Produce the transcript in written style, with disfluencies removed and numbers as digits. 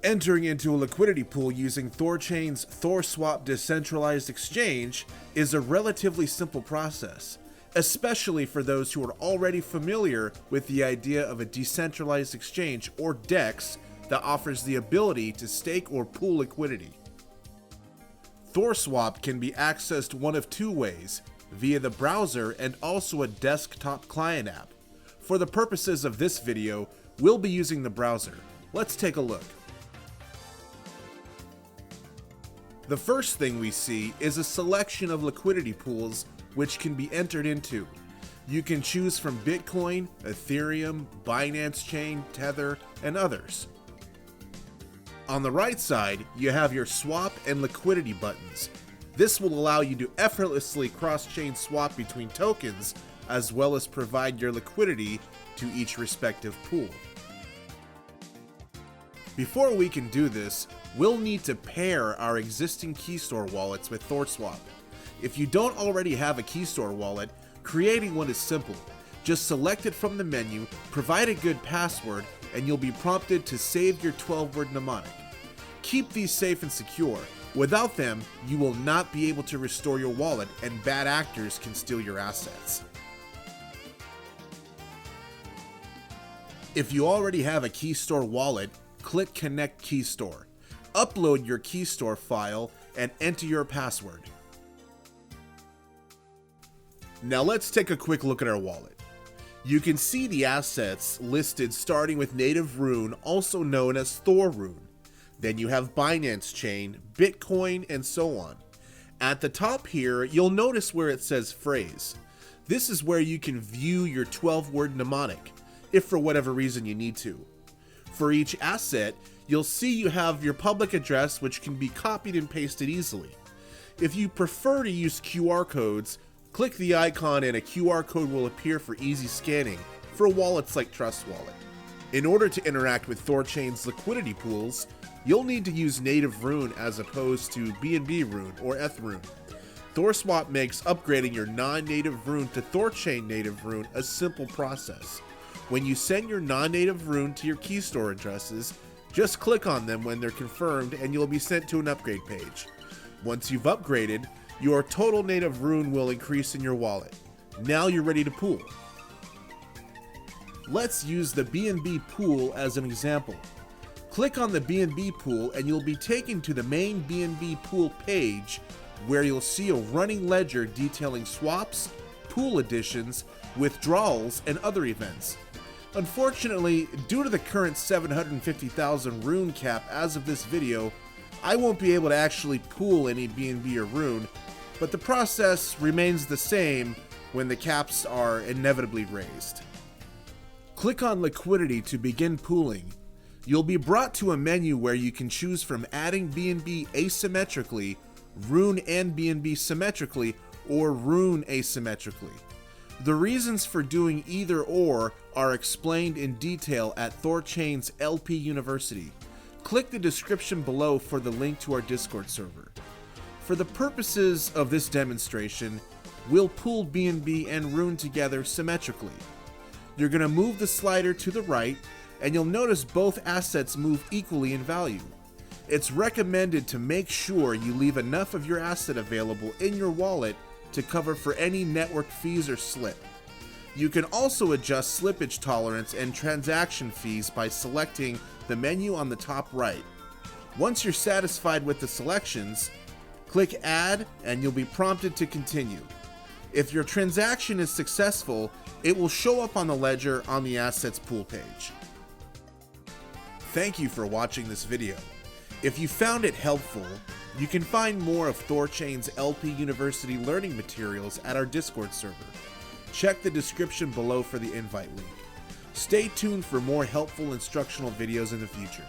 Entering into a liquidity pool using Thorchain's ThorSwap decentralized exchange is a relatively simple process, especially for those who are already familiar with the idea of a decentralized exchange, or DEX, that offers the ability to stake or pool liquidity. ThorSwap can be accessed one of two ways, via the browser and also a desktop client app. For the purposes of this video, we'll be using the browser. Let's take a look. The first thing we see is a selection of liquidity pools which can be entered into. You can choose from Bitcoin, Ethereum, Binance Chain, Tether, and others. On the right side, you have your swap and liquidity buttons. This will allow you to effortlessly cross-chain swap between tokens, as well as provide your liquidity to each respective pool. Before we can do this, we'll need to pair our existing Keystore wallets with ThorSwap. If you don't already have a Keystore wallet, creating one is simple. Just select it from the menu, provide a good password, and you'll be prompted to save your 12-word mnemonic. Keep these safe and secure. Without them, you will not be able to restore your wallet, and bad actors can steal your assets. If you already have a Keystore wallet, click Connect Keystore. Upload your Keystore file and enter your password. Now let's take a quick look at our wallet. You can see the assets listed starting with Native Rune, also known as Thor Rune. Then you have Binance Chain, Bitcoin, and so on. At the top here, you'll notice where it says Phrase. This is where you can view your 12-word mnemonic, if for whatever reason you need to. For each asset, you'll see you have your public address, which can be copied and pasted easily. If you prefer to use QR codes, click the icon and a QR code will appear for easy scanning for wallets like Trust Wallet. In order to interact with Thorchain's liquidity pools, you'll need to use Native Rune as opposed to BNB Rune or ETH-Rune. ThorSwap makes upgrading your non-native rune to Thorchain native rune a simple process. When you send your non-native rune to your Keystore addresses, just click on them when they're confirmed and you'll be sent to an upgrade page. Once you've upgraded, your total native rune will increase in your wallet. Now you're ready to pool. Let's use the BNB pool as an example. Click on the BNB pool and you'll be taken to the main BNB pool page, where you'll see a running ledger detailing swaps, pool additions, withdrawals, and other events. Unfortunately, due to the current 750,000 rune cap as of this video, I won't be able to actually pool any BNB or rune, but the process remains the same when the caps are inevitably raised. Click on Liquidity to begin pooling. You'll be brought to a menu where you can choose from adding BNB asymmetrically, rune and BNB symmetrically, or rune asymmetrically. The reasons for doing either or are explained in detail at Thorchain's LP University. Click the description below for the link to our Discord server. For the purposes of this demonstration, we'll pool BNB and rune together symmetrically. You're going to move the slider to the right, and you'll notice both assets move equally in value. It's recommended to make sure you leave enough of your asset available in your wallet to cover for any network fees or slip. You can also adjust slippage tolerance and transaction fees by selecting the menu on the top right. Once you're satisfied with the selections, click Add and you'll be prompted to continue. If your transaction is successful, it will show up on the ledger on the Assets Pool page. Thank you for watching this video. If you found it helpful, you can find more of Thorchain's LP University learning materials at our Discord server. Check the description below for the invite link. Stay tuned for more helpful instructional videos in the future.